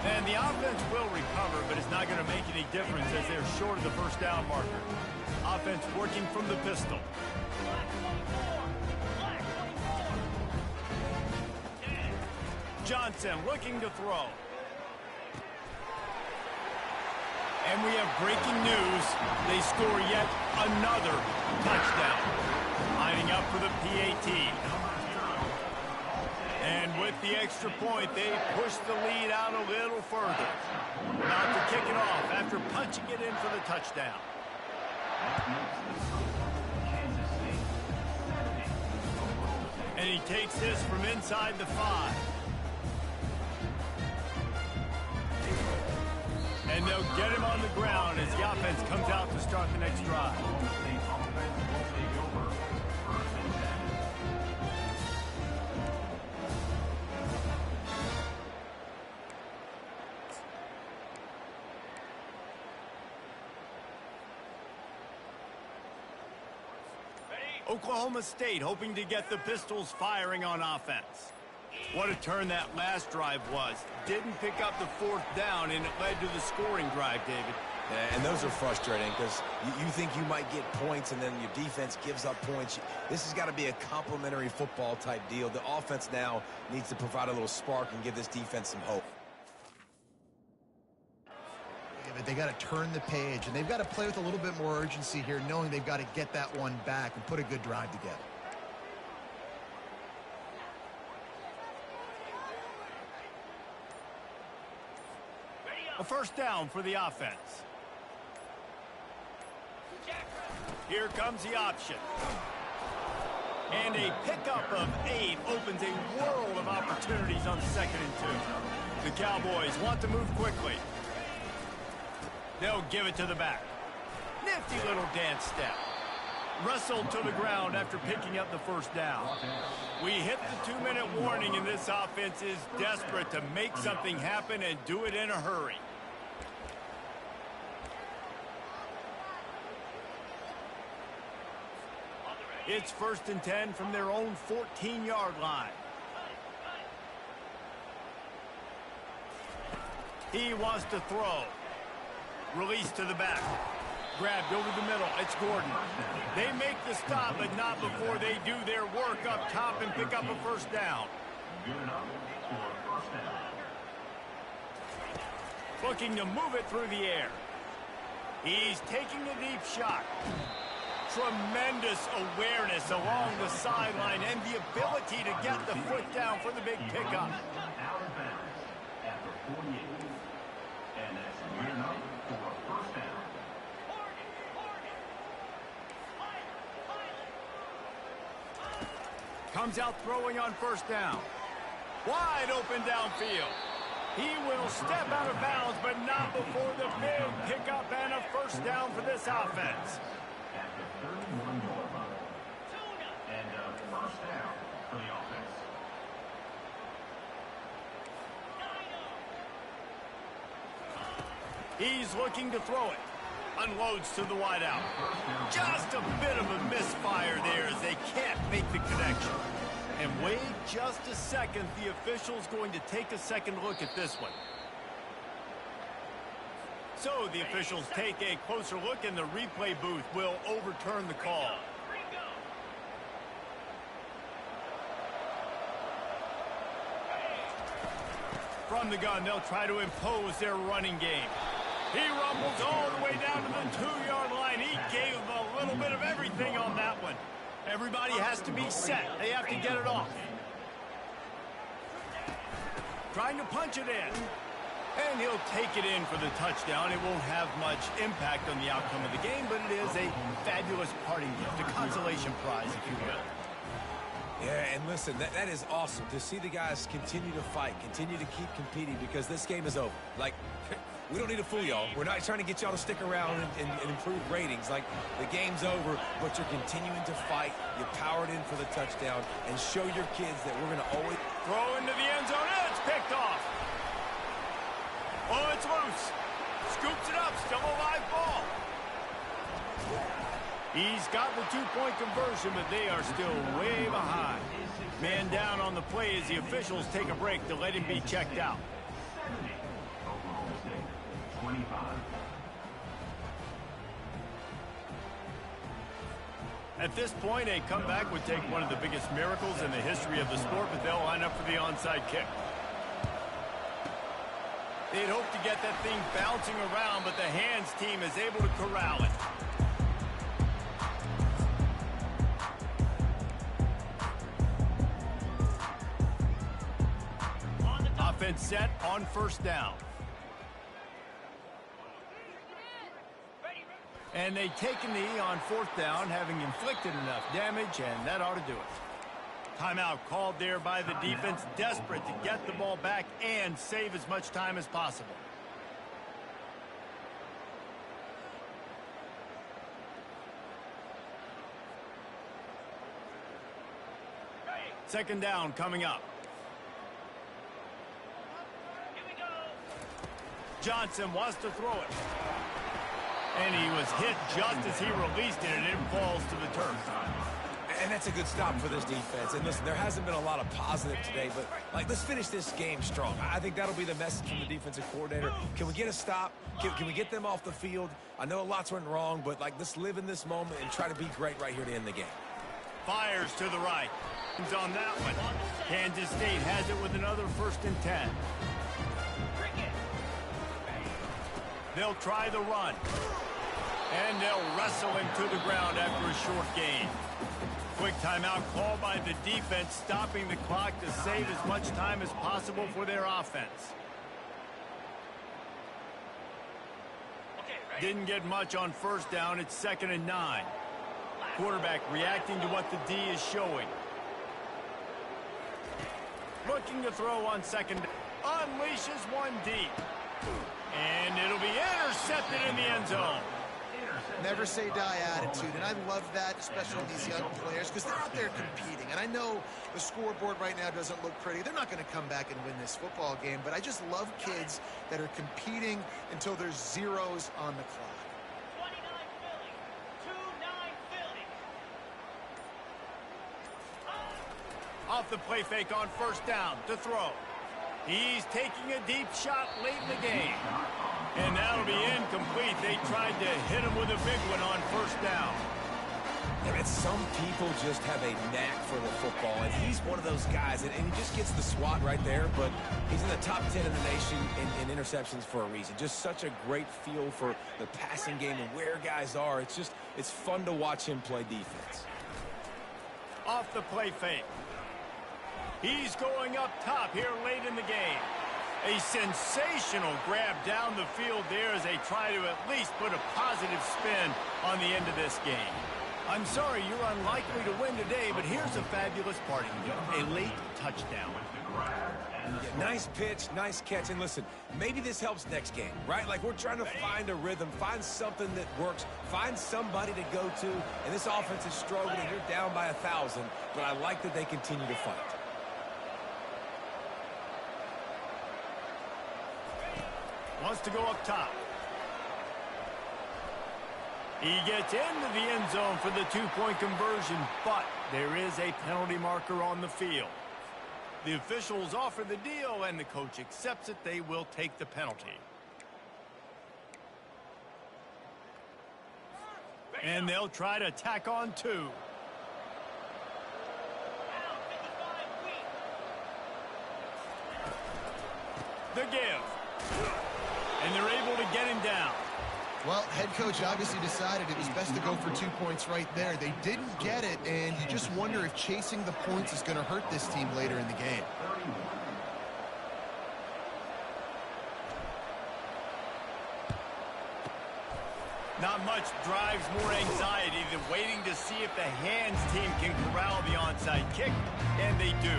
And the offense will recover, but it's not going to make any difference as they're short of the 1st down marker. Offense working from the pistol. Johnson looking to throw. And we have breaking news. They score yet another touchdown. Lining up for the PAT. And with the extra point, they push the lead out a little further. About to kick it off after punching it in for the touchdown. And he takes this from inside the 5. And they'll get him on the ground as the offense comes out to start the next drive. Oklahoma State hoping to get the Pistols firing on offense. What a turn that last drive was. Didn't pick up the 4th down, and it led to the scoring drive, David. Yeah, and those are frustrating because you think you might get points and then your defense gives up points. This has got to be a complementary football type deal. The offense now needs to provide a little spark and give this defense some hope. But they got to turn the page, and they've got to play with a little bit more urgency here, knowing they've got to get that one back and put a good drive together. A 1st down for the offense. Here comes the option. And a pickup of 8 opens a world of opportunities on 2nd and 2. The Cowboys want to move quickly. They'll give it to the back. Nifty little dance step. Wrestled to the ground after picking up the 1st down. We hit the 2-minute warning, and this offense is desperate to make something happen and do it in a hurry. It's 1st and 10 from their own 14-yard line. He wants to throw. Release to the back. Grabbed over the middle. It's Gordon. They make the stop, but not before they do their work up top and pick up a first down. Good enough for a first down. Looking to move it through the air. He's taking a deep shot. Tremendous awareness along the sideline and the ability to get the foot down for the big pickup. Out of bounds at the 48. And that's good enough for a first down. Comes out throwing on first down. Wide open downfield. He will step out of bounds, but not before the big pickup and a first down for this offense. At the 31-yard line. And a first down for the offense. He's looking to throw it. Unloads to the wideout. Just a bit of a misfire there as they can't make the connection. And wait just a second. The official's going to take a second look at this one. So the officials take a closer look, and the replay booth will overturn the call. From the gun, they'll try to impose their running game. He rumbles all the way down to the 2-yard line. He gave a little bit of everything on that one. Everybody has to be set. They have to get it off. Trying to punch it in. And he'll take it in for the touchdown. It won't have much impact on the outcome of the game, but it is a fabulous parting gift, a consolation prize, if you will. Yeah, and listen, that is awesome to see the guys continue to fight, continue to keep competing, because this game is over. Like, we don't need to fool y'all. We're not trying to get y'all to stick around and improve ratings. Like, the game's over, but you're continuing to fight. You powered in for the touchdown, and show your kids that we're going to always... Throw into the end zone, and it's picked off. Oh, it's loose. Scoops it up, still a live ball. He's got the 2-point conversion, but they are still way behind. Man down on the play as the officials take a break to let him be checked out. 70. Oklahoma State, 25. At this point, a comeback would take one of the biggest miracles in the history of the sport, but they'll line up for the onside kick. They'd hope to get that thing bouncing around, but the hands team is able to corral it. Offense set on first down. And they take a knee on 4th down, having inflicted enough damage, and that ought to do it. Timeout called there by the defense, desperate to get the ball back and save as much time as possible. Second down coming up. Johnson wants to throw it. And he was hit just as he released it, and it falls to the turf. And that's a good stop for this defense. And listen, there hasn't been a lot of positive today, but, like, let's finish this game strong. I think that'll be the message from the defensive coordinator. Can we get a stop? Can we get them off the field? I know a lot's went wrong, but, like, let's live in this moment and try to be great right here to end the game. Fires to the right. On that one. Kansas State has it with another 1st and 10. They'll try the run. And they'll wrestle him to the ground after a short gain. Quick timeout called by the defense, stopping the clock to save as much time as possible for their offense. Didn't get much on first down. It's 2nd and 9. Quarterback reacting to what the D is showing. Looking to throw on 2nd. Unleashes one deep. And it'll be intercepted in the end zone. Never say die attitude, and I love that, especially on these young players, because they're out there competing. And I know the scoreboard right now doesn't look pretty. They're not going to come back and win this football game, but I just love kids that are competing until there's zeros on the clock. Off the play fake on first down to throw. He's taking a deep shot late in the game. And that'll be incomplete. They tried to hit him with a big one on first down. Yeah, man, some people just have a knack for the football, and he's one of those guys, and he just gets the swat right there, but he's in the top 10 in the nation in interceptions for a reason. Just such a great feel for the passing game and where guys are. It's fun to watch him play defense. Off the play fake. He's going up top here late in the game. A sensational grab down the field there as they try to at least put a positive spin on the end of this game. I'm sorry you're unlikely to win today, but here's a fabulous parting gift, a late touchdown. Yeah, nice pitch, nice catch, and listen, maybe this helps next game, right? Like we're trying to find a rhythm, find something that works, find somebody to go to, and this offense is struggling. You're down by 1,000, but I like that they continue to fight. Wants to go up top. He gets into the end zone for the two-point conversion, but there is a penalty marker on the field. The officials offer the deal, and the coach accepts it. They will take the penalty. And they'll try to tack on two. The give. And they're able to get him down. Well, head coach obviously decided it was best to go for 2 points right there. They didn't get it, and you just wonder if chasing the points is going to hurt this team later in the game. Not much drives more anxiety than waiting to see if the hands team can corral the onside kick, and they do.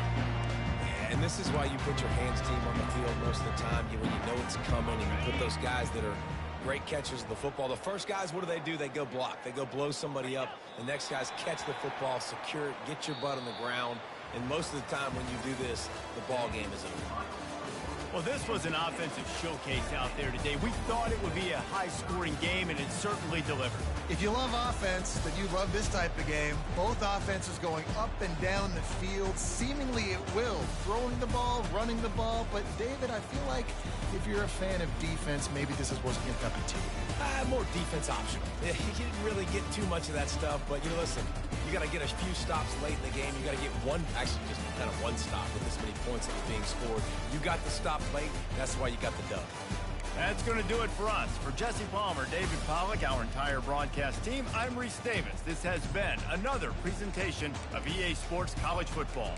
And this is why you put your hands team on the field most of the time, when you know it's coming, and you put those guys that are great catchers of the football. The first guys, what do? They go block. They go blow somebody up. The next guys catch the football, secure it, get your butt on the ground. And most of the time when you do this, the ball game is over. Well, this was an offensive showcase out there today. We thought it would be a high-scoring game, and it certainly delivered. If you love offense, then you love this type of game. Both offenses going up and down the field, seemingly at will. Throwing the ball, running the ball. But, David, I feel like if you're a fan of defense, maybe this wasn't your cup of tea. More defense optional. You didn't really get too much of that stuff, but, listen, you got to get a few stops late in the game. You got to get just kind of one stop with this many points that were being scored. You got the stop late. That's why you got the dub. That's going to do it for us. For Jesse Palmer, David Pollack, our entire broadcast team, I'm Reese Davis. This has been another presentation of EA Sports College Football.